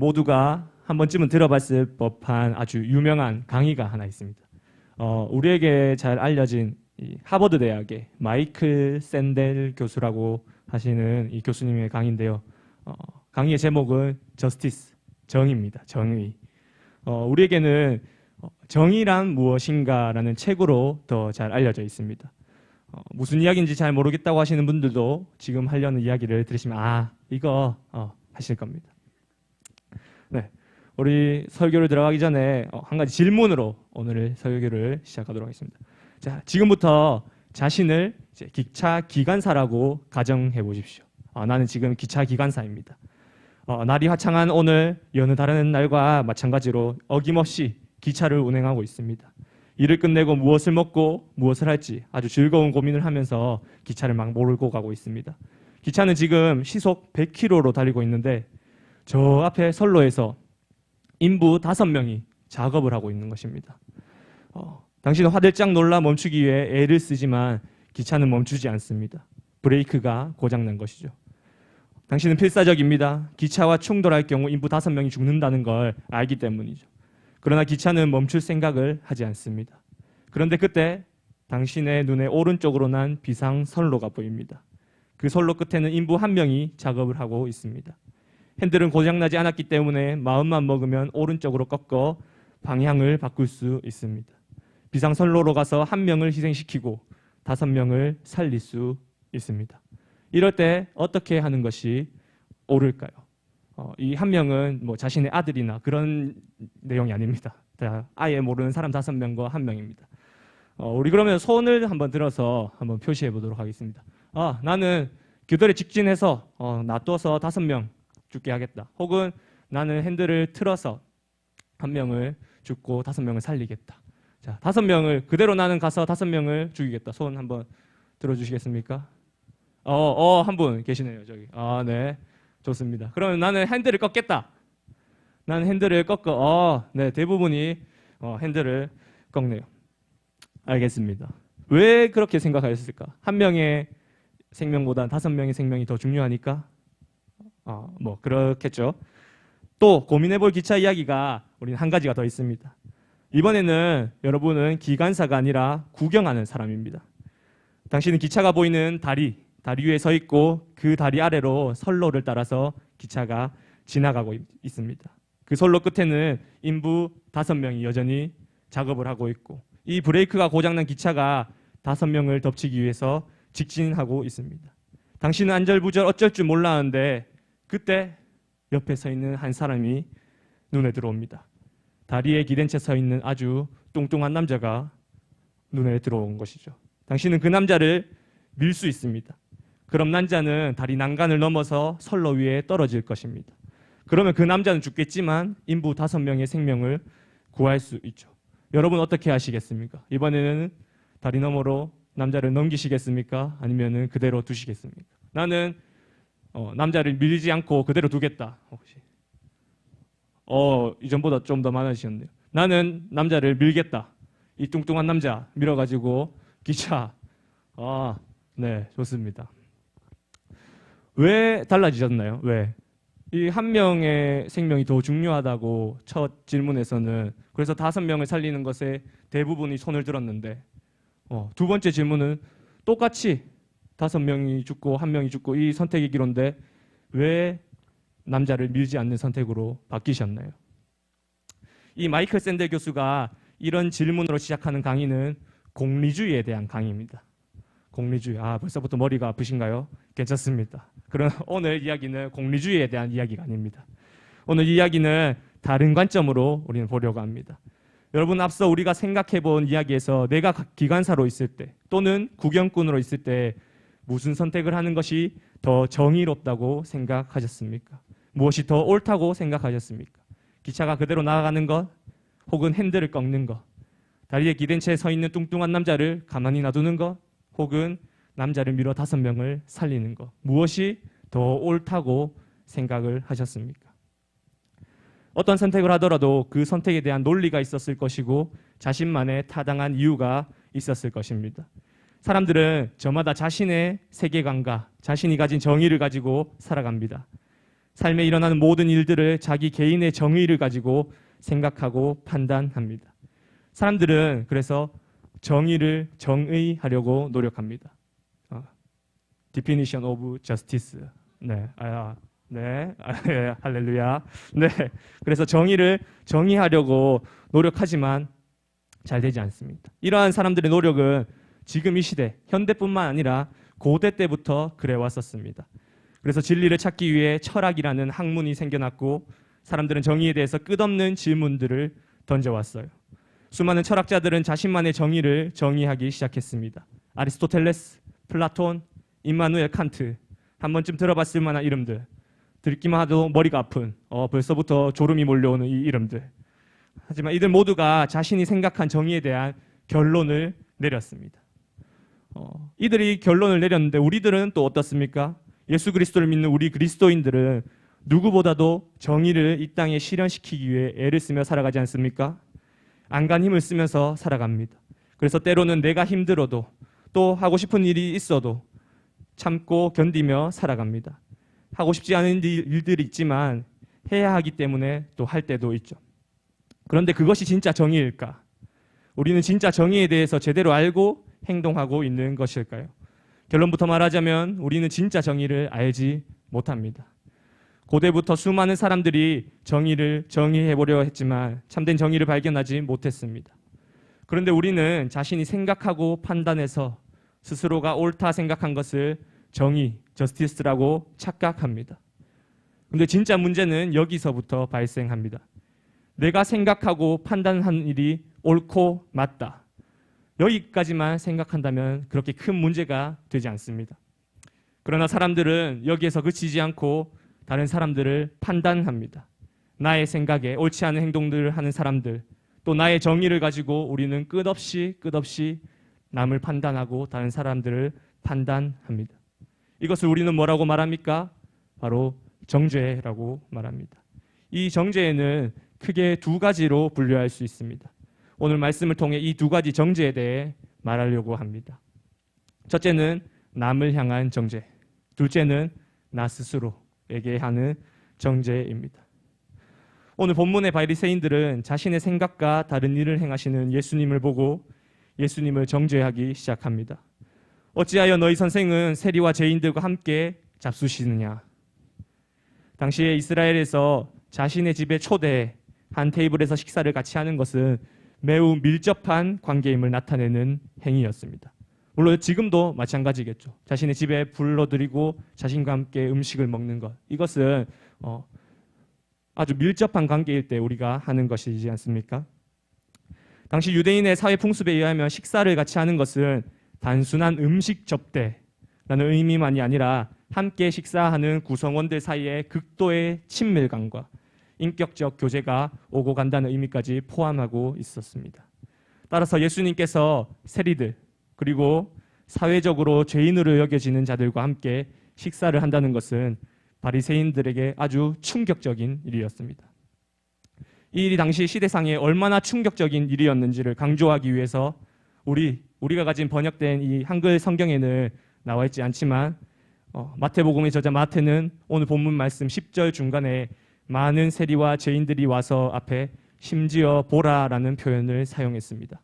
모두가 한 번쯤은 들어봤을 법한 아주 유명한 강의가 하나 있습니다. 우리에게 잘 알려진 이 하버드 대학의 마이클 샌델 교수라고 하시는 이 교수님의 강의인데요. 강의의 제목은 저스티스, 정의입니다. 정의. 우리에게는 정의란 무엇인가라는 책으로 더 잘 알려져 있습니다. 무슨 이야기인지 잘 모르겠다고 하시는 분들도 지금 하려는 이야기를 들으시면 이거 하실 겁니다. 네, 우리 설교를 들어가기 전에 한 가지 질문으로 오늘 설교를 시작하도록 하겠습니다. 자, 지금부터 자신을 이제 기차 기관사라고 가정해 보십시오. 나는 지금 기차 기관사입니다. 날이 화창한 오늘 여느 다른 날과 마찬가지로 어김없이 기차를 운행하고 있습니다. 일을 끝내고 무엇을 먹고 무엇을 할지 아주 즐거운 고민을 하면서 기차를 막 몰고 가고 있습니다. 기차는 지금 시속 100km로 달리고 있는데 저 앞에 선로에서 인부 5명이 작업을 하고 있는 것입니다. 당신은 화들짝 놀라 멈추기 위해 애를 쓰지만 기차는 멈추지 않습니다. 브레이크가 고장난 것이죠. 당신은 필사적입니다. 기차와 충돌할 경우 인부 5명이 죽는다는 걸 알기 때문이죠. 그러나 기차는 멈출 생각을 하지 않습니다. 그런데 그때 당신의 눈에 오른쪽으로 난 비상 선로가 보입니다. 그 선로 끝에는 인부 1명이 작업을 하고 있습니다. 핸들은 고장나지 않았기 때문에 마음만 먹으면 오른쪽으로 꺾어 방향을 바꿀 수 있습니다. 비상 선로로 가서 1명을 희생시키고 5명을 살릴 수 있습니다. 이럴 때 어떻게 하는 것이 옳을까요? 이 1명은 뭐 자신의 아들이나 그런 내용이 아닙니다. 아예 모르는 사람 5명과 1명입니다. 우리 그러면 손을 한번 들어서 한번 표시해 보도록 하겠습니다. 나는 교도에 직진해서 놔둬서 5명 죽게 하겠다. 혹은 나는 핸들을 틀어서 1명을 죽고 5명을 살리겠다. 자, 5명을 그대로 나는 가서 5명을 죽이겠다. 손 한번 들어주시겠습니까? 한 분 계시네요, 저기. 네. 좋습니다. 그러면 나는 핸들을 꺾겠다. 나는 핸들을 꺾어. 네, 대부분이 핸들을 꺾네요. 알겠습니다. 왜 그렇게 생각하셨을까? 1명의 생명보다 5명의 생명이 더 중요하니까? 뭐 그렇겠죠. 또 고민해볼 기차 이야기가 우리는 한 가지가 더 있습니다. 이번에는 여러분은 기관사가 아니라 구경하는 사람입니다. 당신은 기차가 보이는 다리 위에 서 있고 그 다리 아래로 선로를 따라서 기차가 지나가고 있습니다. 그 선로 끝에는 인부 5명이 여전히 작업을 하고 있고 이 브레이크가 고장난 기차가 5명을 덮치기 위해서 직진하고 있습니다. 당신은 안절부절 어쩔 줄 몰랐는데 그때 옆에 서 있는 한 사람이 눈에 들어옵니다. 다리에 기댄 채 서 있는 아주 뚱뚱한 남자가 눈에 들어온 것이죠. 당신은 그 남자를 밀 수 있습니다. 그럼 남자는 다리 난간을 넘어서 선로 위에 떨어질 것입니다. 그러면 그 남자는 죽겠지만 인부 5명의 생명을 구할 수 있죠. 여러분 어떻게 하시겠습니까? 이번에는 다리 너머로 남자를 넘기시겠습니까? 아니면 그대로 두시겠습니까? 나는 남자를 밀지 않고 그대로 두겠다. 혹시 이전보다 좀 더 많아지셨네요. 나는 남자를 밀겠다. 이 뚱뚱한 남자 밀어가지고 기차. 네, 좋습니다. 왜 달라지셨나요? 왜? 이 1명의 생명이 더 중요하다고 첫 질문에서는 그래서 5명을 살리는 것에 대부분이 손을 들었는데 두 번째 질문은 똑같이 5명이 죽고 1명이 죽고 이 선택의 기로인데 왜 남자를 밀지 않는 선택으로 바뀌셨나요? 이 마이클 샌델 교수가 이런 질문으로 시작하는 강의는 공리주의에 대한 강의입니다. 공리주의. 벌써부터 머리가 아프신가요? 괜찮습니다. 그러나 오늘 이야기는 공리주의에 대한 이야기가 아닙니다. 오늘 이야기는 다른 관점으로 우리는 보려고 합니다. 여러분 앞서 우리가 생각해 본 이야기에서 내가 기관사로 있을 때 또는 구경꾼으로 있을 때 무슨 선택을 하는 것이 더 정의롭다고 생각하셨습니까? 무엇이 더 옳다고 생각하셨습니까? 기차가 그대로 나아가는 것 혹은 핸들을 꺾는 것, 다리에 기댄 채 서 있는 뚱뚱한 남자를 가만히 놔두는 것 혹은 남자를 밀어 5명을 살리는 것, 무엇이 더 옳다고 생각을 하셨습니까? 어떤 선택을 하더라도 그 선택에 대한 논리가 있었을 것이고 자신만의 타당한 이유가 있었을 것입니다. 사람들은 저마다 자신의 세계관과 자신이 가진 정의를 가지고 살아갑니다. 삶에 일어나는 모든 일들을 자기 개인의 정의를 가지고 생각하고 판단합니다. 사람들은 그래서 정의를 정의하려고 노력합니다. Definition of justice. 네, 네, 예, 할렐루야. 네, 그래서 정의를 정의하려고 노력하지만 잘 되지 않습니다. 이러한 사람들의 노력은 지금 이 시대, 현대뿐만 아니라 고대 때부터 그래 왔었습니다. 그래서 진리를 찾기 위해 철학이라는 학문이 생겨났고 사람들은 정의에 대해서 끝없는 질문들을 던져왔어요. 수많은 철학자들은 자신만의 정의를 정의하기 시작했습니다. 아리스토텔레스, 플라톤, 임마누엘 칸트, 한 번쯤 들어봤을 만한 이름들, 듣기만 해도 머리가 아픈 벌써부터 졸음이 몰려오는 이 이름들. 하지만 이들 모두가 자신이 생각한 정의에 대한 결론을 내렸습니다. 이들이 결론을 내렸는데 우리들은 또 어떻습니까? 예수 그리스도를 믿는 우리 그리스도인들은 누구보다도 정의를 이 땅에 실현시키기 위해 애를 쓰며 살아가지 않습니까? 안간 힘을 쓰면서 살아갑니다. 그래서 때로는 내가 힘들어도 또 하고 싶은 일이 있어도 참고 견디며 살아갑니다. 하고 싶지 않은 일들이 있지만 해야 하기 때문에 또 할 때도 있죠. 그런데 그것이 진짜 정의일까? 우리는 진짜 정의에 대해서 제대로 알고 행동하고 있는 것일까요? 결론부터 말하자면 우리는 진짜 정의를 알지 못합니다. 고대부터 수많은 사람들이 정의를 정의해보려 했지만 참된 정의를 발견하지 못했습니다. 그런데 우리는 자신이 생각하고 판단해서 스스로가 옳다 생각한 것을 정의, 저스티스라고 착각합니다. 그런데 진짜 문제는 여기서부터 발생합니다. 내가 생각하고 판단한 일이 옳고 맞다. 여기까지만 생각한다면 그렇게 큰 문제가 되지 않습니다. 그러나 사람들은 여기에서 그치지 않고 다른 사람들을 판단합니다. 나의 생각에 옳지 않은 행동들을 하는 사람들, 또 나의 정의를 가지고 우리는 끝없이 남을 판단하고 다른 사람들을 판단합니다. 이것을 우리는 뭐라고 말합니까? 바로 정죄라고 말합니다. 이 정죄에는 크게 두 가지로 분류할 수 있습니다. 오늘 말씀을 통해 이 두 가지 정죄에 대해 말하려고 합니다. 첫째는 남을 향한 정죄, 둘째는 나 스스로에게 하는 정죄입니다. 오늘 본문의 바리새인들은 자신의 생각과 다른 일을 행하시는 예수님을 보고 예수님을 정죄하기 시작합니다. 어찌하여 너희 선생은 세리와 죄인들과 함께 잡수시느냐? 당시에 이스라엘에서 자신의 집에 초대해 한 테이블에서 식사를 같이 하는 것은 매우 밀접한 관계임을 나타내는 행위였습니다. 물론 지금도 마찬가지겠죠. 자신의 집에 불러들이고 자신과 함께 음식을 먹는 것, 이것은 아주 밀접한 관계일 때 우리가 하는 것이지 않습니까? 당시 유대인의 사회 풍습에 의하면 식사를 같이 하는 것은 단순한 음식 접대라는 의미만이 아니라 함께 식사하는 구성원들 사이의 극도의 친밀감과 인격적 교제가 오고 간다는 의미까지 포함하고 있었습니다. 따라서 예수님께서 세리들 그리고 사회적으로 죄인으로 여겨지는 자들과 함께 식사를 한다는 것은 바리새인들에게 아주 충격적인 일이었습니다. 이 일이 당시 시대상에 얼마나 충격적인 일이었는지를 강조하기 위해서 우리가 가진 번역된 이 한글 성경에는 나와 있지 않지만 마태복음의 저자 마태는 오늘 본문 말씀 10절 중간에 많은 세리와 죄인들이 와서 앞에 심지어 보라라는 표현을 사용했습니다.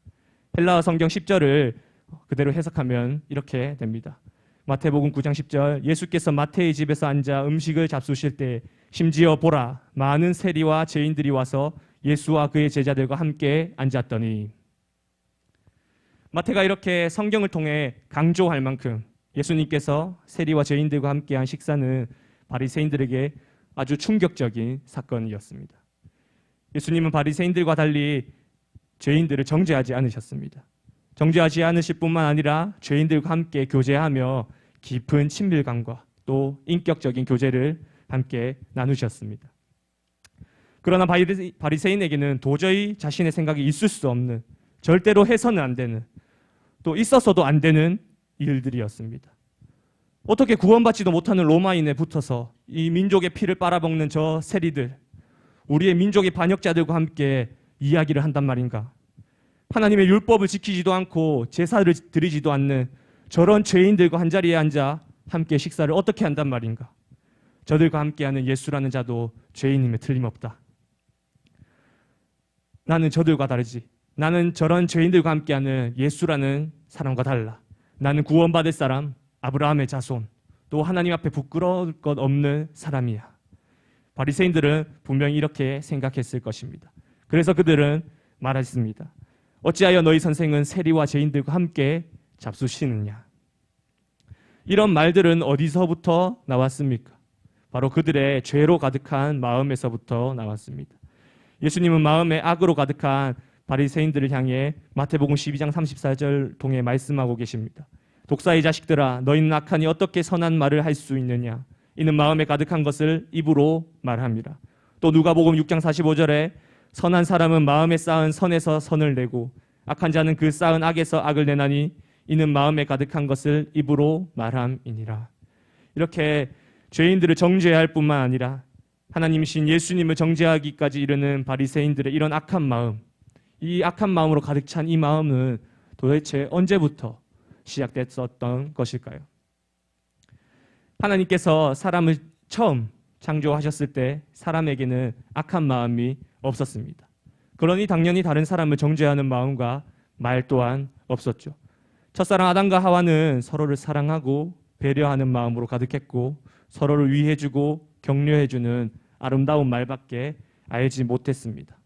헬라어 성경 10절을 그대로 해석하면 이렇게 됩니다. 마태복음 9장 10절 예수께서 마태의 집에서 앉아 음식을 잡수실 때 심지어 보라 많은 세리와 죄인들이 와서 예수와 그의 제자들과 함께 앉았더니 마태가 이렇게 성경을 통해 강조할 만큼 예수님께서 세리와 죄인들과 함께한 식사는 바리새인들에게 아주 충격적인 사건이었습니다. 예수님은 바리새인들과 달리 죄인들을 정죄하지 않으셨습니다. 정죄하지 않으실 뿐만 아니라 죄인들과 함께 교제하며 깊은 친밀감과 또 인격적인 교제를 함께 나누셨습니다. 그러나 바리새인에게는 도저히 자신의 생각이 있을 수 없는, 절대로 해서는 안 되는, 또 있어서도 안 되는 일들이었습니다. 어떻게 구원받지도 못하는 로마인에 붙어서 이 민족의 피를 빨아먹는 저 세리들, 우리의 민족의 반역자들과 함께 이야기를 한단 말인가? 하나님의 율법을 지키지도 않고 제사를 드리지도 않는 저런 죄인들과 한자리에 앉아 함께 식사를 어떻게 한단 말인가? 저들과 함께하는 예수라는 자도 죄인임에 틀림없다. 나는 저들과 다르지. 나는 저런 죄인들과 함께하는 예수라는 사람과 달라. 나는 구원받을 사람, 아브라함의 자손, 또 하나님 앞에 부끄러울 것 없는 사람이야. 바리새인들은 분명히 이렇게 생각했을 것입니다. 그래서 그들은 말했습니다. 어찌하여 너희 선생은 세리와 죄인들과 함께 잡수시느냐. 이런 말들은 어디서부터 나왔습니까? 바로 그들의 죄로 가득한 마음에서부터 나왔습니다. 예수님은 마음에 악으로 가득한 바리새인들을 향해 마태복음 12장 34절 통해 말씀하고 계십니다. 독사의 자식들아, 너희는 악하니 어떻게 선한 말을 할 수 있느냐. 이는 마음에 가득한 것을 입으로 말합니다. 또 누가복음 6장 45절에 선한 사람은 마음에 쌓은 선에서 선을 내고 악한 자는 그 쌓은 악에서 악을 내나니 이는 마음에 가득한 것을 입으로 말함이니라. 이렇게 죄인들을 정죄해야 할 뿐만 아니라 하나님이신 예수님을 정죄하기까지 이르는 바리새인들의 이런 악한 마음, 이 악한 마음으로 가득 찬 이 마음은 도대체 언제부터 시작됐었던 것일까요? 하나님께서 사람을 처음 창조하셨을 때 사람에게는 악한 마음이 없었습니다. 그러니 당연히 다른 사람을 정죄하는 마음과 말 또한 없었죠. 첫사랑 아담과 하와는 서로를 사랑하고 배려하는 마음으로 가득했고 서로를 위해주고 격려해주는 아름다운 말밖에 알지 못했습니다.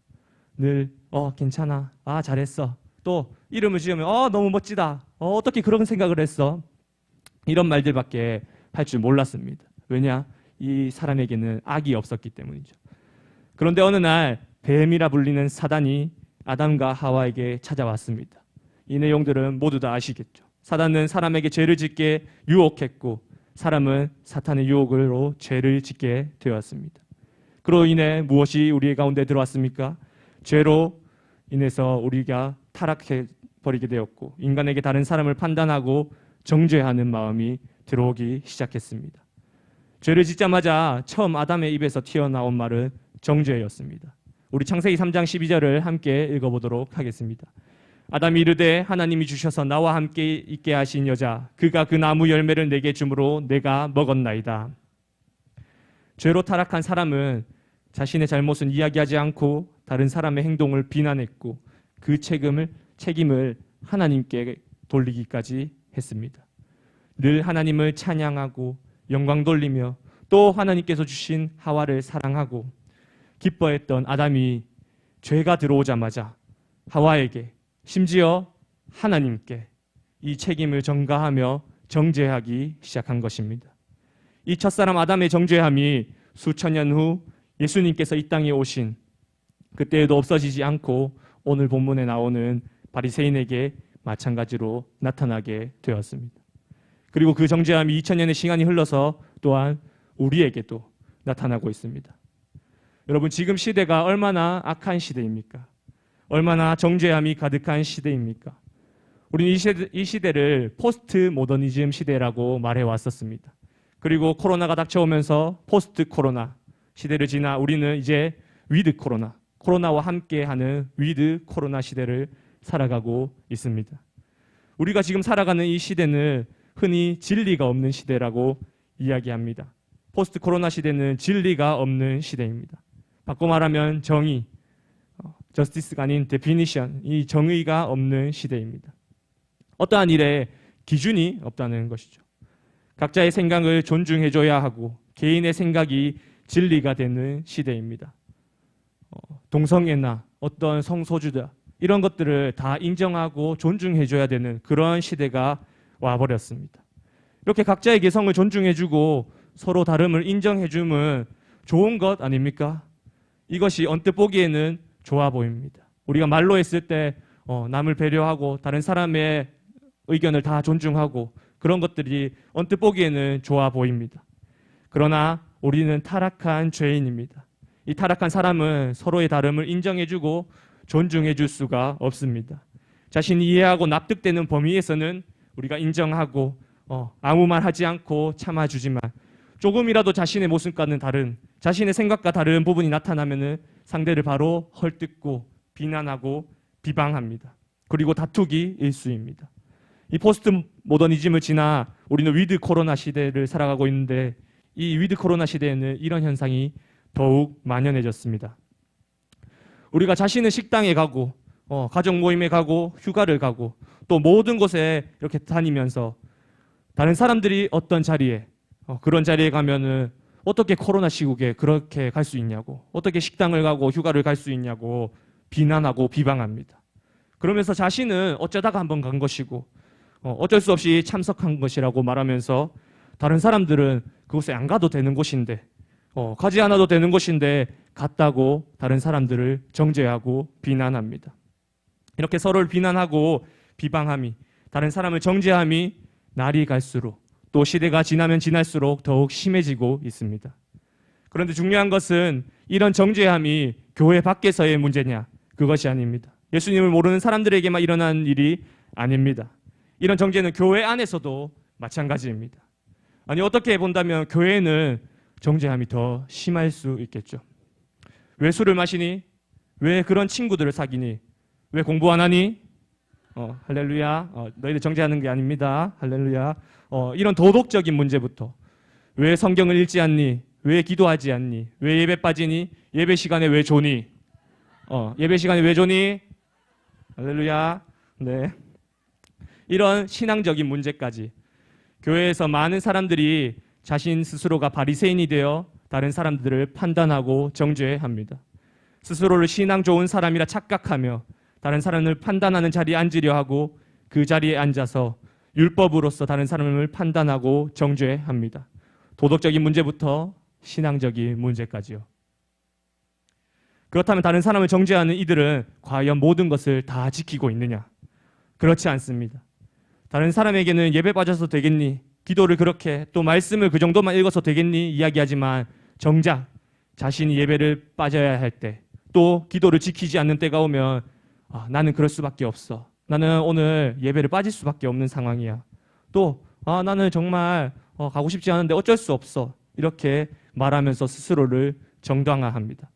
늘 괜찮아, 잘했어, 또 이름을 지으면 너무 멋지다, 어떻게 그런 생각을 했어, 이런 말들밖에 할 줄 몰랐습니다. 왜냐? 이 사람에게는 악이 없었기 때문이죠. 그런데 어느 날 뱀이라 불리는 사단이 아담과 하와에게 찾아왔습니다. 이 내용들은 모두 다 아시겠죠. 사단은 사람에게 죄를 짓게 유혹했고 사람은 사탄의 유혹으로 죄를 짓게 되었습니다. 그로 인해 무엇이 우리 가운데 들어왔습니까? 죄로 인해서 우리가 타락해 버리게 되었고 인간에게 다른 사람을 판단하고 정죄하는 마음이 들어오기 시작했습니다. 죄를 짓자마자 처음 아담의 입에서 튀어나온 말은 정죄였습니다. 우리 창세기 3장 12절을 함께 읽어보도록 하겠습니다. 아담이 이르되 하나님이 주셔서 나와 함께 있게 하신 여자 그가 그 나무 열매를 내게 주므로 내가 먹었나이다. 죄로 타락한 사람은 자신의 잘못은 이야기하지 않고 다른 사람의 행동을 비난했고 그 책임을 하나님께 돌리기까지 했습니다. 늘 하나님을 찬양하고 영광 돌리며 또 하나님께서 주신 하와를 사랑하고 기뻐했던 아담이 죄가 들어오자마자 하와에게 심지어 하나님께 이 책임을 전가하며 정죄하기 시작한 것입니다. 이 첫사람 아담의 정죄함이 수천 년 후 예수님께서 이 땅에 오신 그때에도 없어지지 않고 오늘 본문에 나오는 바리새인에게 마찬가지로 나타나게 되었습니다. 그리고 그 정죄함이 2000년의 시간이 흘러서 또한 우리에게도 나타나고 있습니다. 여러분, 지금 시대가 얼마나 악한 시대입니까? 얼마나 정죄함이 가득한 시대입니까? 우리는 이 시대를 포스트 모더니즘 시대라고 말해 왔었습니다. 그리고 코로나가 닥쳐오면서 포스트 코로나 시대를 지나 우리는 이제 위드 코로나와 함께하는 위드 코로나 시대를 살아가고 있습니다. 우리가 지금 살아가는 이 시대는 흔히 진리가 없는 시대라고 이야기합니다. 포스트 코로나 시대는 진리가 없는 시대입니다. 바꿔 말하면 정의, 저스티스가 아닌 데피니션, 이 정의가 없는 시대입니다. 어떠한 일에 기준이 없다는 것이죠. 각자의 생각을 존중해줘야 하고 개인의 생각이 진리가 되는 시대입니다. 동성애나 어떤 성소주자 이런 것들을 다 인정하고 존중해줘야 되는 그런 시대가 와버렸습니다. 이렇게 각자의 개성을 존중해주고 서로 다름을 인정해주면 좋은 것 아닙니까? 이것이 언뜻 보기에는 좋아 보입니다. 우리가 말로 했을 때 남을 배려하고 다른 사람의 의견을 다 존중하고 그런 것들이 언뜻 보기에는 좋아 보입니다. 그러나 우리는 타락한 죄인입니다. 이 타락한 사람은 서로의 다름을 인정해주고 존중해줄 수가 없습니다. 자신이 이해하고 납득되는 범위에서는 우리가 인정하고 아무 말 하지 않고 참아주지만 조금이라도 자신의 모습과는 다른, 자신의 생각과 다른 부분이 나타나면 상대를 바로 헐뜯고 비난하고 비방합니다. 그리고 다투기 일쑤입니다. 이 포스트 모더니즘을 지나 우리는 위드 코로나 시대를 살아가고 있는데 이 위드 코로나 시대에는 이런 현상이 더욱 만연해졌습니다. 우리가 자신은 식당에 가고 가족 모임에 가고 휴가를 가고 또 모든 곳에 이렇게 다니면서 다른 사람들이 어떤 자리에 그런 자리에 가면은 어떻게 코로나 시국에 그렇게 갈 수 있냐고, 어떻게 식당을 가고 휴가를 갈 수 있냐고 비난하고 비방합니다. 그러면서 자신은 어쩌다가 한번 간 것이고 어쩔 수 없이 참석한 것이라고 말하면서 다른 사람들은 그곳에 안 가도 되는 곳인데 가지 않아도 되는 곳인데 갔다고 다른 사람들을 정죄하고 비난합니다. 이렇게 서로를 비난하고 비방함이, 다른 사람을 정죄함이 날이 갈수록 또 시대가 지나면 지날수록 더욱 심해지고 있습니다. 그런데 중요한 것은 이런 정죄함이 교회 밖에서의 문제냐? 그것이 아닙니다. 예수님을 모르는 사람들에게만 일어난 일이 아닙니다. 이런 정죄는 교회 안에서도 마찬가지입니다. 아니, 어떻게 본다면 교회는 정죄함이 더 심할 수 있겠죠. 왜 술을 마시니? 왜 그런 친구들을 사귀니? 왜 공부 안 하니? 할렐루야. 너희들 정죄하는 게 아닙니다. 할렐루야. 이런 도덕적인 문제부터, 왜 성경을 읽지 않니? 왜 기도하지 않니? 왜 예배 빠지니? 예배 시간에 왜 조니? 예배 시간에 왜 조니? 할렐루야. 네. 이런 신앙적인 문제까지 교회에서 많은 사람들이 자신 스스로가 바리새인이 되어 다른 사람들을 판단하고 정죄합니다. 스스로를 신앙 좋은 사람이라 착각하며 다른 사람을 판단하는 자리에 앉으려 하고 그 자리에 앉아서 율법으로서 다른 사람을 판단하고 정죄합니다. 도덕적인 문제부터 신앙적인 문제까지요. 그렇다면 다른 사람을 정죄하는 이들은 과연 모든 것을 다 지키고 있느냐? 그렇지 않습니다. 다른 사람에게는 예배 빠져서 되겠니? 기도를 그렇게, 또 말씀을 그 정도만 읽어서 되겠니? 이야기하지만 정작 자신이 예배를 빠져야 할 때, 또 기도를 지키지 않는 때가 오면 나는 그럴 수밖에 없어. 나는 오늘 예배를 빠질 수밖에 없는 상황이야. 또 나는 정말 가고 싶지 않은데 어쩔 수 없어. 이렇게 말하면서 스스로를 정당화합니다.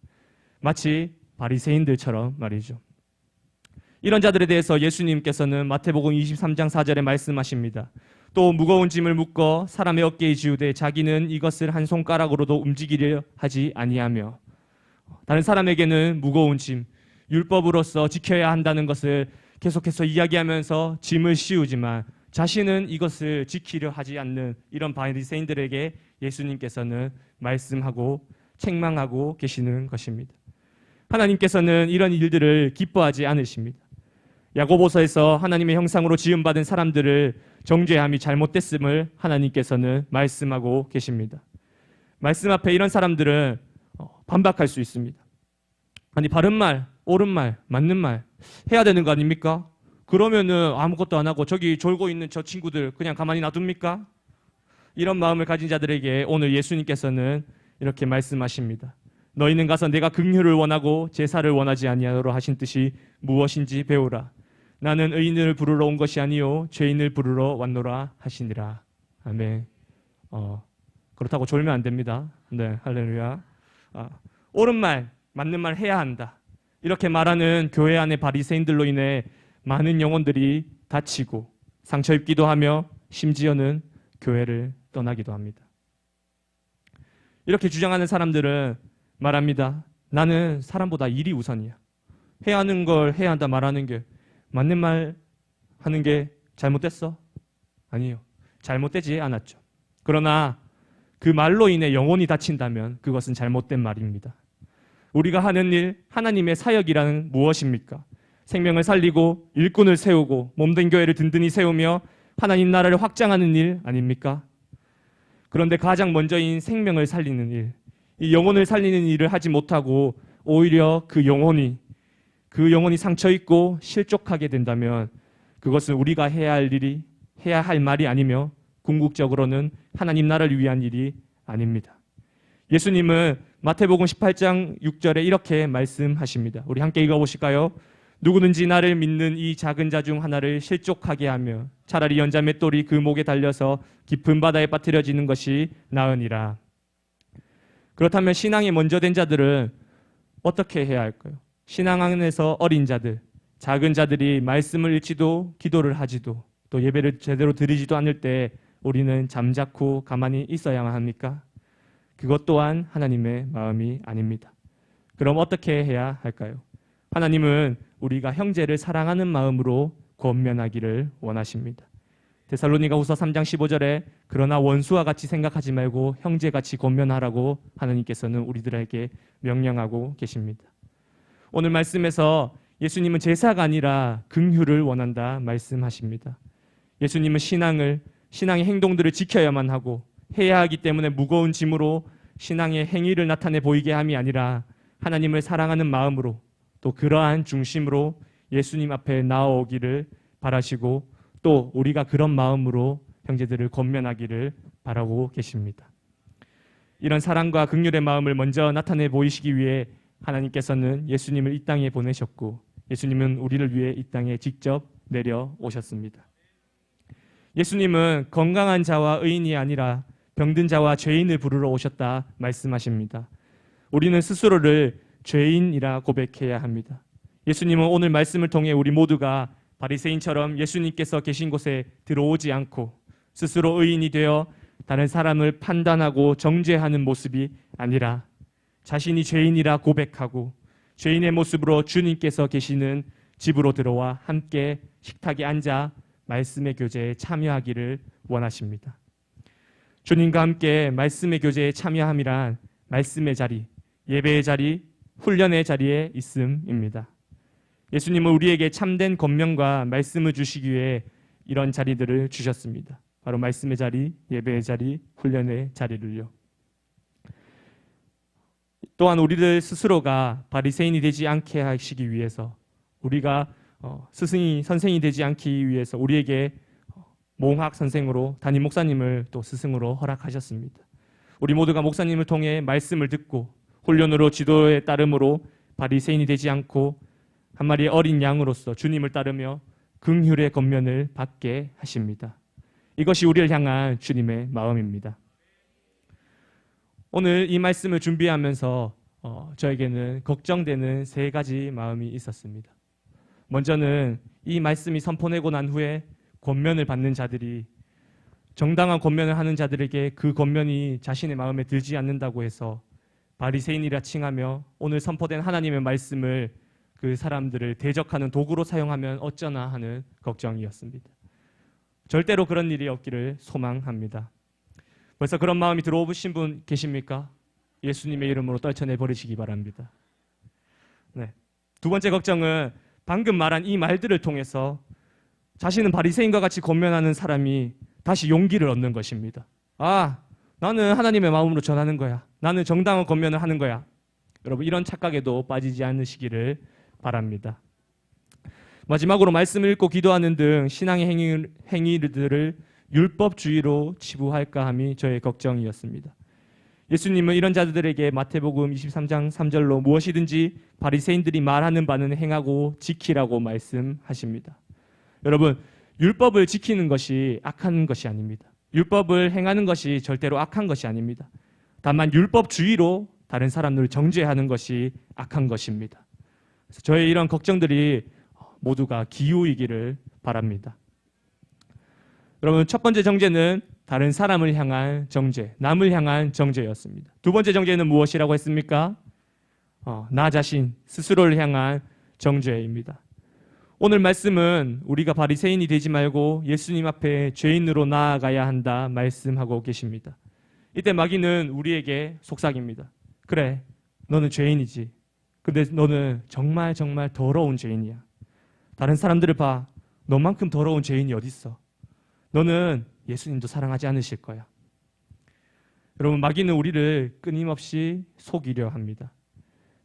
마치 바리새인들처럼 말이죠. 이런 자들에 대해서 예수님께서는 마태복음 23장 4절에 말씀하십니다. 또 무거운 짐을 묶어 사람의 어깨에 지우되 자기는 이것을 한 손가락으로도 움직이려 하지 아니하며, 다른 사람에게는 무거운 짐, 율법으로서 지켜야 한다는 것을 계속해서 이야기하면서 짐을 씌우지만 자신은 이것을 지키려 하지 않는 이런 바리새인들에게 예수님께서는 말씀하고 책망하고 계시는 것입니다. 하나님께서는 이런 일들을 기뻐하지 않으십니다. 야고보서에서 하나님의 형상으로 지음받은 사람들을 정죄함이 잘못됐음을 하나님께서는 말씀하고 계십니다. 말씀 앞에 이런 사람들은 반박할 수 있습니다. 아니, 바른 말, 옳은 말, 맞는 말 해야 되는 거 아닙니까? 그러면은 아무것도 안 하고 저기 졸고 있는 저 친구들 그냥 가만히 놔둡니까? 이런 마음을 가진 자들에게 오늘 예수님께서는 이렇게 말씀하십니다. 너희는 가서 내가 긍휼을 원하고 제사를 원하지 아니하노라 하신 뜻이 무엇인지 배우라. 나는 의인을 부르러 온 것이 아니요 죄인을 부르러 왔노라 하시니라. 아멘. 그렇다고 졸면 안 됩니다. 네, 할렐루야. 옳은 말, 맞는 말 해야 한다. 이렇게 말하는 교회 안의 바리새인들로 인해 많은 영혼들이 다치고 상처 입기도 하며 심지어는 교회를 떠나기도 합니다. 이렇게 주장하는 사람들은 말합니다. 나는 사람보다 일이 우선이야. 해야 하는 걸 해야 한다 말하는 게, 맞는 말 하는 게 잘못됐어? 아니요. 잘못되지 않았죠. 그러나 그 말로 인해 영혼이 다친다면 그것은 잘못된 말입니다. 우리가 하는 일, 하나님의 사역이란 무엇입니까? 생명을 살리고 일꾼을 세우고 몸된 교회를 든든히 세우며 하나님 나라를 확장하는 일 아닙니까? 그런데 가장 먼저인 생명을 살리는 일, 이 영혼을 살리는 일을 하지 못하고 오히려 그 영혼이 상처 입고 실족하게 된다면 그것은 우리가 해야 할 말이 아니며 궁극적으로는 하나님 나라를 위한 일이 아닙니다. 예수님은 마태복음 18장 6절에 이렇게 말씀하십니다. 우리 함께 읽어보실까요? 누구든지 나를 믿는 이 작은 자 중 하나를 실족하게 하며 차라리 연자 맷돌이 그 목에 달려서 깊은 바다에 빠뜨려지는 것이 나으니라. 그렇다면 신앙이 먼저 된 자들은 어떻게 해야 할까요? 신앙 안에서 어린 자들, 작은 자들이 말씀을 읽지도 기도를 하지도 또 예배를 제대로 드리지도 않을 때 우리는 잠자코 가만히 있어야만 합니까? 그것 또한 하나님의 마음이 아닙니다. 그럼 어떻게 해야 할까요? 하나님은 우리가 형제를 사랑하는 마음으로 권면하기를 원하십니다. 데살로니가후서 3장 15절에 그러나 원수와 같이 생각하지 말고 형제같이 권면하라고 하나님께서는 우리들에게 명령하고 계십니다. 오늘 말씀에서 예수님은 제사가 아니라 긍휼을 원한다 말씀하십니다. 예수님은 신앙의 행동들을 지켜야만 하고 해야 하기 때문에 무거운 짐으로 신앙의 행위를 나타내 보이게 함이 아니라 하나님을 사랑하는 마음으로 또 그러한 중심으로 예수님 앞에 나아오기를 바라시고 또 우리가 그런 마음으로 형제들을 권면하기를 바라고 계십니다. 이런 사랑과 긍휼의 마음을 먼저 나타내 보이시기 위해 하나님께서는 예수님을 이 땅에 보내셨고 예수님은 우리를 위해 이 땅에 직접 내려오셨습니다. 예수님은 건강한 자와 의인이 아니라 병든 자와 죄인을 부르러 오셨다 말씀하십니다. 우리는 스스로를 죄인이라 고백해야 합니다. 예수님은 오늘 말씀을 통해 우리 모두가 바리새인처럼 예수님께서 계신 곳에 들어오지 않고 스스로 의인이 되어 다른 사람을 판단하고 정죄하는 모습이 아니라 자신이 죄인이라 고백하고 죄인의 모습으로 주님께서 계시는 집으로 들어와 함께 식탁에 앉아 말씀의 교제에 참여하기를 원하십니다. 주님과 함께 말씀의 교제에 참여함이란 말씀의 자리, 예배의 자리, 훈련의 자리에 있음입니다. 예수님은 우리에게 참된 권면과 말씀을 주시기 위해 이런 자리들을 주셨습니다. 바로 말씀의 자리, 예배의 자리, 훈련의 자리를요. 또한 우리들 스스로가 바리새인이 되지 않게 하시기 위해서 우리가 스승이 선생이 되지 않기 위해서 우리에게 몽학 선생으로 담임 목사님을 또 스승으로 허락하셨습니다. 우리 모두가 목사님을 통해 말씀을 듣고 훈련으로 지도에 따름으로 바리새인이 되지 않고 한 마리의 어린 양으로서 주님을 따르며 긍휼의 권면을 받게 하십니다. 이것이 우리를 향한 주님의 마음입니다. 오늘 이 말씀을 준비하면서 저에게는 걱정되는 세 가지 마음이 있었습니다. 먼저는 이 말씀이 선포되고 난 후에 권면을 받는 자들이 정당한 권면을 하는 자들에게 그 권면이 자신의 마음에 들지 않는다고 해서 바리새인이라 칭하며 오늘 선포된 하나님의 말씀을 그 사람들을 대적하는 도구로 사용하면 어쩌나 하는 걱정이었습니다. 절대로 그런 일이 없기를 소망합니다. 벌써 그런 마음이 들어오신 분 계십니까? 예수님의 이름으로 떨쳐내 버리시기 바랍니다. 네. 두 번째 걱정은 방금 말한 이 말들을 통해서 자신은 바리새인과 같이 권면하는 사람이 다시 용기를 얻는 것입니다. 나는 하나님의 마음으로 전하는 거야. 나는 정당한 권면을 하는 거야. 여러분 이런 착각에도 빠지지 않으시기를 바랍니다. 마지막으로 말씀을 읽고 기도하는 등 신앙의 행위들을 율법주의로 치부할까 함이 저의 걱정이었습니다. 예수님은 이런 자들에게 마태복음 23장 3절로 무엇이든지 바리새인들이 말하는 바는 행하고 지키라고 말씀하십니다. 여러분, 율법을 지키는 것이 악한 것이 아닙니다. 율법을 행하는 것이 절대로 악한 것이 아닙니다. 다만 율법주의로 다른 사람들을 정죄하는 것이 악한 것입니다. 그래서 저의 이런 걱정들이 모두가 기우이기를 바랍니다. 여러분, 첫 번째 정죄는 다른 사람을 향한 정죄, 남을 향한 정죄였습니다. 두 번째 정죄는 무엇이라고 했습니까? 나 자신, 스스로를 향한 정죄입니다. 오늘 말씀은 우리가 바리새인이 되지 말고 예수님 앞에 죄인으로 나아가야 한다 말씀하고 계십니다. 이때 마귀는 우리에게 속삭입니다. 그래, 너는 죄인이지. 근데 너는 정말 더러운 죄인이야. 다른 사람들을 봐. 너만큼 더러운 죄인이 어딨어. 너는 예수님도 사랑하지 않으실 거야. 여러분, 마귀는 우리를 끊임없이 속이려 합니다.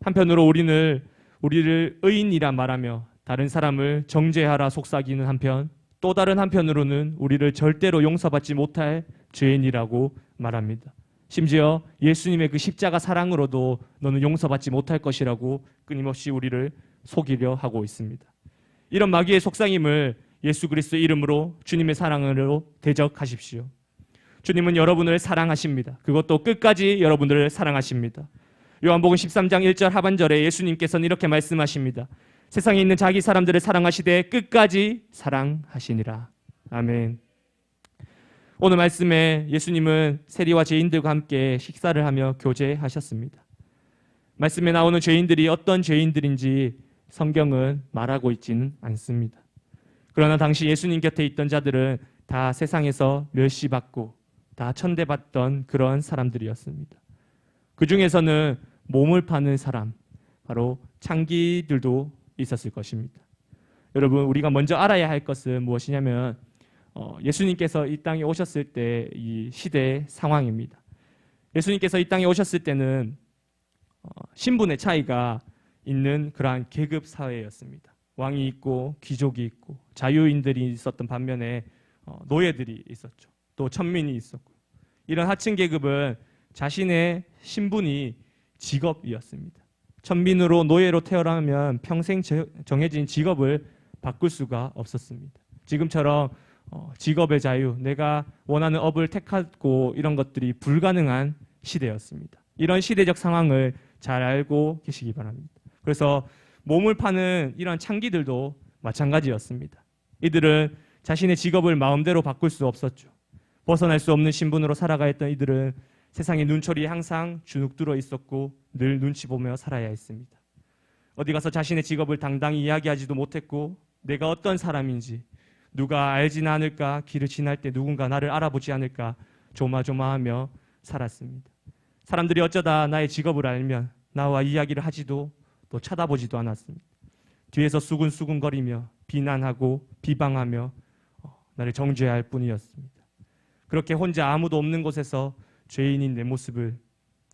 한편으로 우리를 의인이라 말하며 다른 사람을 정죄하라 속삭이는 한편, 또 다른 한편으로는 우리를 절대로 용서받지 못할 죄인이라고 말합니다. 심지어 예수님의 그 십자가 사랑으로도 너는 용서받지 못할 것이라고 끊임없이 우리를 속이려 하고 있습니다. 이런 마귀의 속삭임을 예수 그리스도의 이름으로 주님의 사랑으로 대적하십시오. 주님은 여러분을 사랑하십니다. 그것도 끝까지 여러분들을 사랑하십니다. 요한복음 13장 1절 하반절에 예수님께서는 이렇게 말씀하십니다. 세상에 있는 자기 사람들을 사랑하시되 끝까지 사랑하시니라. 아멘. 오늘 말씀에 예수님은 세리와 죄인들과 함께 식사를 하며 교제하셨습니다. 말씀에 나오는 죄인들이 어떤 죄인들인지 성경은 말하고 있지는 않습니다. 그러나 당시 예수님 곁에 있던 자들은 다 세상에서 멸시받고 다 천대받던 그런 사람들이었습니다. 그 중에서는 몸을 파는 사람, 바로 창기들도 있었을 것입니다. 여러분, 우리가 먼저 알아야 할 것은 무엇이냐면 예수님께서 이 땅에 오셨을 때 이 시대의 상황입니다. 예수님께서 이 땅에 오셨을 때는 신분의 차이가 있는 그러한 계급 사회였습니다. 왕이 있고 귀족이 있고 자유인들이 있었던 반면에 노예들이 있었죠. 또 천민이 있었고, 이런 하층 계급은 자신의 신분이 직업이었습니다. 천민으로 노예로 태어나면 평생 정해진 직업을 바꿀 수가 없었습니다. 지금처럼 직업의 자유, 내가 원하는 업을 택하고 이런 것들이 불가능한 시대였습니다. 이런 시대적 상황을 잘 알고 계시기 바랍니다. 그래서 몸을 파는 이런 창기들도 마찬가지였습니다. 이들은 자신의 직업을 마음대로 바꿀 수 없었죠. 벗어날 수 없는 신분으로 살아가 있던 이들은 세상의 눈초리에 항상 주눅들어 있었고 늘 눈치 보며 살아야 했습니다. 어디 가서 자신의 직업을 당당히 이야기하지도 못했고, 내가 어떤 사람인지 누가 알지는 않을까, 길을 지날 때 누군가 나를 알아보지 않을까 조마조마하며 살았습니다. 사람들이 어쩌다 나의 직업을 알면 나와 이야기를 하지도 또 쳐다보지도 않았습니다. 뒤에서 수근수근거리며 비난하고 비방하며 나를 정죄할 뿐이었습니다. 그렇게 혼자 아무도 없는 곳에서 죄인인 내 모습을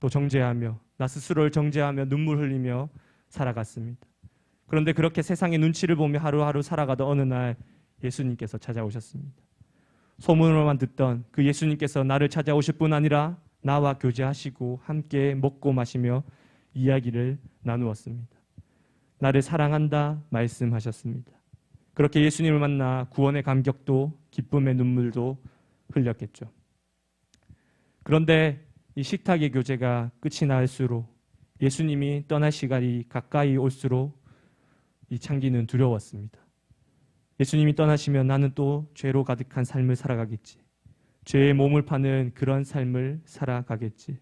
또 정죄하며 나 스스로를 정죄하며 눈물 흘리며 살아갔습니다. 그런데 그렇게 세상의 눈치를 보며 하루하루 살아가던 어느 날 예수님께서 찾아오셨습니다. 소문으로만 듣던 그 예수님께서 나를 찾아오실 뿐 아니라 나와 교제하시고 함께 먹고 마시며 이야기를 나누었습니다. 나를 사랑한다 말씀하셨습니다. 그렇게 예수님을 만나 구원의 감격도 기쁨의 눈물도 흘렸겠죠. 그런데 이 식탁의 교제가 끝이 날수록, 예수님이 떠날 시간이 가까이 올수록 이 창기는 두려웠습니다. 예수님이 떠나시면 나는 또 죄로 가득한 삶을 살아가겠지. 죄의 몸을 파는 그런 삶을 살아가겠지.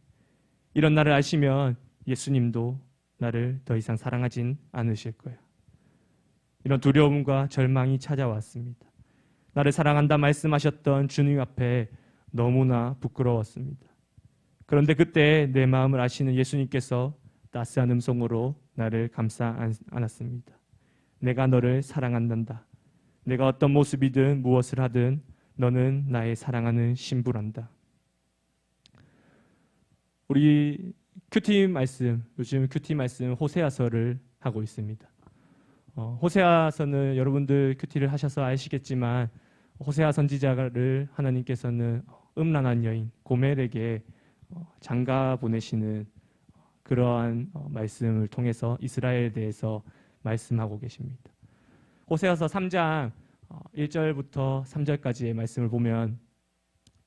이런 나를 아시면 예수님도 나를 더 이상 사랑하진 않으실 거예요. 이런 두려움과 절망이 찾아왔습니다. 나를 사랑한다 말씀하셨던 주님 앞에 너무나 부끄러웠습니다. 그런데 그때 내 마음을 아시는 예수님께서 따스한 음성으로 나를 감싸 안았습니다. 내가 너를 사랑한단다. 내가 어떤 모습이든 무엇을 하든 너는 나의 사랑하는 신부란다. 우리 큐티 말씀, 요즘 큐티 말씀 호세아서를 하고 있습니다. 호세아서는 여러분들 큐티를 하셔서 아시겠지만, 호세아 선지자를 하나님께서는 음란한 여인 고멜에게 장가 보내시는 그러한 말씀을 통해서 이스라엘에 대해서 말씀하고 계십니다. 호세아서 3장 1절부터 3절까지의 말씀을 보면,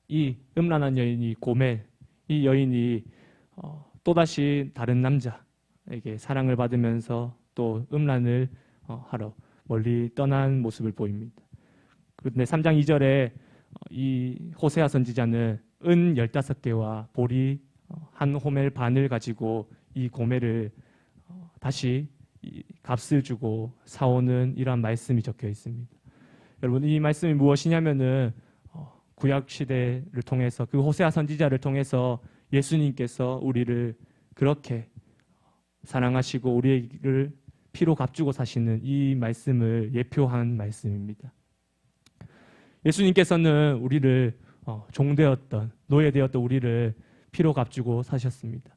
이 음란한 여인이 고멜, 이 여인이 또다시 다른 남자에게 사랑을 받으면서 또 음란을 하러 멀리 떠난 모습을 보입니다. 그런데 3장 2절에 이 호세아 선지자는 은 15개와 보리 한 호멜 반을 가지고 이 고멜을 다시 값을 주고 사오는 이러한 말씀이 적혀 있습니다. 여러분, 이 말씀이 무엇이냐면은 구약 시대를 통해서, 그 호세아 선지자를 통해서 예수님께서 우리를 그렇게 사랑하시고 우리를 피로 값주고 사시는 이 말씀을 예표한 말씀입니다. 예수님께서는 우리를 종되었던, 노예되었던 우리를 피로 값주고 사셨습니다.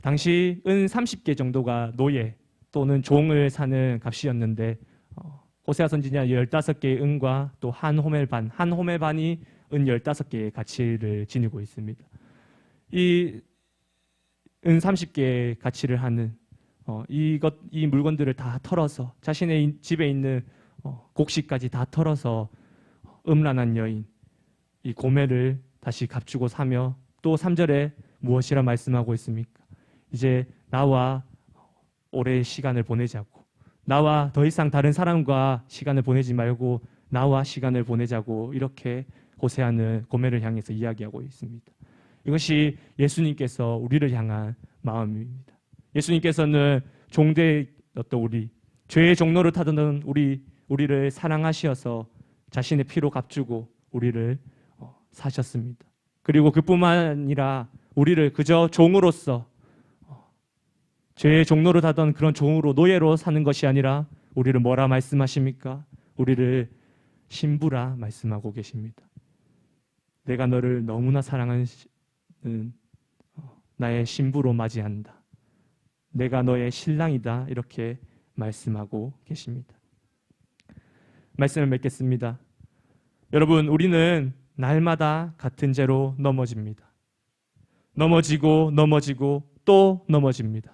당시 은 30개 정도가 노예 또는 종을 사는 값이었는데, 호세아 선지자 15개의 은과 또 한 호멜 반이 은 15개의 가치를 지니고 있습니다. 이 은 30개의 가치를 하는 이 물건들을 다 털어서 자신의 집에 있는 곡식까지 다 털어서 음란한 여인 이 고멜을 다시 값주고 사며, 또 3절에 무엇이라 말씀하고 있습니까? 이제 나와 오래 시간을 보내자고, 나와 더 이상 다른 사람과 시간을 보내지 말고 나와 시간을 보내자고 이렇게 호세아는 고멜을 향해서 이야기하고 있습니다. 이것이 예수님께서 우리를 향한 마음입니다. 예수님께서는 종되었던 우리, 죄의 종로를 타던 우리를 사랑하시어서 자신의 피로 값주고 우리를 사셨습니다. 그리고 그뿐만 아니라 우리를 그저 종으로서 죄의 종로를 타던 그런 종으로 노예로 사는 것이 아니라 우리를 뭐라 말씀하십니까? 우리를 신부라 말씀하고 계십니다. 내가 너를 너무나 사랑하는 나의 신부로 맞이한다. 내가 너의 신랑이다. 이렇게 말씀하고 계십니다. 말씀을 맺겠습니다. 여러분, 우리는 날마다 같은 죄로 넘어집니다. 넘어지고 또 넘어집니다.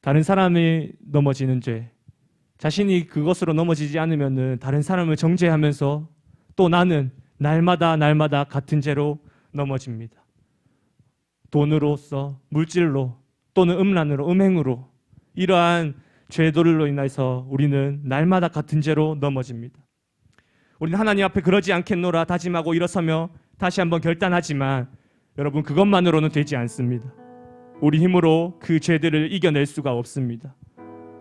다른 사람이 넘어지는 죄, 자신이 그것으로 넘어지지 않으면 다른 사람을 정죄하면서 또 나는 날마다 같은 죄로 넘어집니다. 돈으로서, 물질로, 또는 음란으로, 음행으로, 이러한 죄들로 인해서 우리는 날마다 같은 죄로 넘어집니다. 우리는 하나님 앞에 그러지 않겠노라 다짐하고 일어서며 다시 한번 결단하지만 여러분, 그것만으로는 되지 않습니다. 우리 힘으로 그 죄들을 이겨낼 수가 없습니다.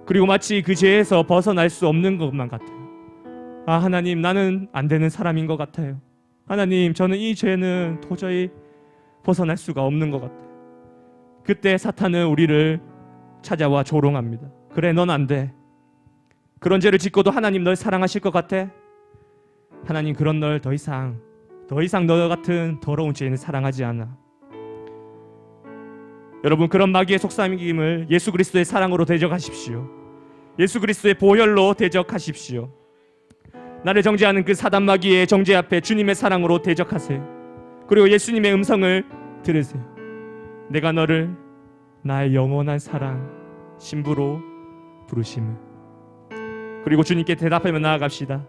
그리고 마치 그 죄에서 벗어날 수 없는 것만 같아요. 하나님, 나는 안 되는 사람인 것 같아요. 하나님, 저는 이 죄는 도저히 벗어날 수가 없는 것 같아요. 그때 사탄은 우리를 찾아와 조롱합니다. 그래, 넌 안 돼. 그런 죄를 짓고도 하나님 널 사랑하실 것 같아? 하나님, 그런 널 더 이상 너 같은 더러운 죄인을 사랑하지 않아. 여러분, 그런 마귀의 속삭임을 예수 그리스도의 사랑으로 대적하십시오. 예수 그리스도의 보혈로 대적하십시오. 나를 정죄하는 그 사단 마귀의 정죄 앞에 주님의 사랑으로 대적하세요. 그리고 예수님의 음성을 들으세요. 내가 너를 나의 영원한 사랑 신부로 부르심을. 그리고 주님께 대답하며 나아갑시다.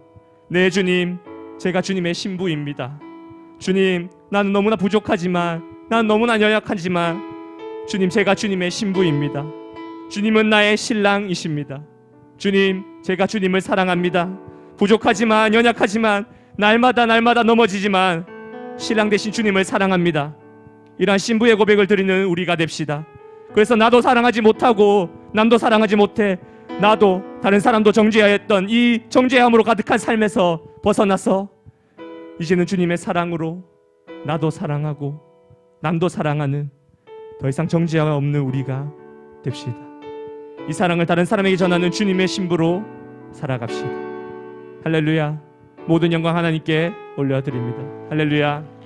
네, 주님, 제가 주님의 신부입니다. 주님, 나는 너무나 부족하지만, 나는 너무나 연약하지만 주님, 제가 주님의 신부입니다. 주님은 나의 신랑이십니다. 주님, 제가 주님을 사랑합니다. 부족하지만, 연약하지만, 날마다 넘어지지만 신랑 되신 주님을 사랑합니다. 이러한 신부의 고백을 드리는 우리가 됩시다. 그래서 나도 사랑하지 못하고 남도 사랑하지 못해, 나도 다른 사람도 정죄하였던 이 정죄함으로 가득한 삶에서 벗어나서 이제는 주님의 사랑으로 나도 사랑하고 남도 사랑하는 더 이상 정죄가 없는 우리가 됩시다. 이 사랑을 다른 사람에게 전하는 주님의 신부로 살아갑시다. 할렐루야. 모든 영광 하나님께 올려드립니다. 할렐루야.